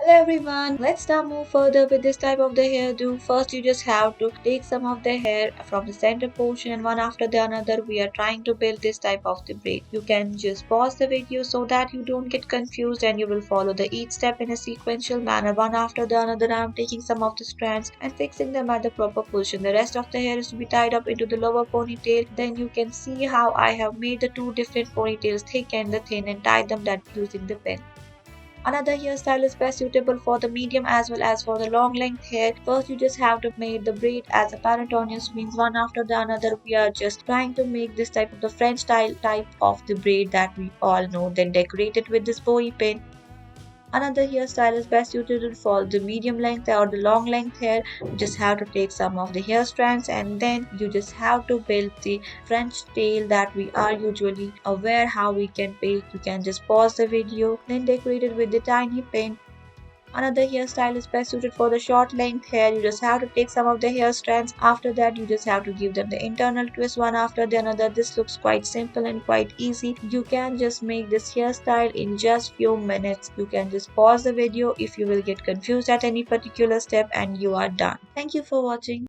Hello everyone, let's now move further with this type of the hairdo. First you just have to take some of the hair from the center portion and one after the another we are trying to build this type of the braid. You can just pause the video so that you don't get confused and you will follow the each step in a sequential manner one after the another. I am taking some of the strands and fixing them at the proper position. The rest of the hair is to be tied up into the lower ponytail. Then you can see how I have made the two different ponytails, thick and the thin, and tied them that using the pen. Another hairstyle is best suitable for the medium as well as for the long length hair. First you just have to make the braid as apparent on your swings one after the another. We are just trying to make this type of the French style type of the braid that we all know. Then decorate it with this bowie pin. Another hairstyle is best suited for the medium length or the long length hair. You just have to take some of the hair strands and then you just have to build the French tail that we are usually aware how we can make. You can just pause the video, then decorate it with the tiny pin. Another hairstyle is best suited for the short length hair. You just have to take some of the hair strands. After that, you just have to give them the internal twist one after the another. This looks quite simple and quite easy. You can just make this hairstyle in just few minutes. You can just pause the video if you will get confused at any particular step and you are done. Thank you for watching.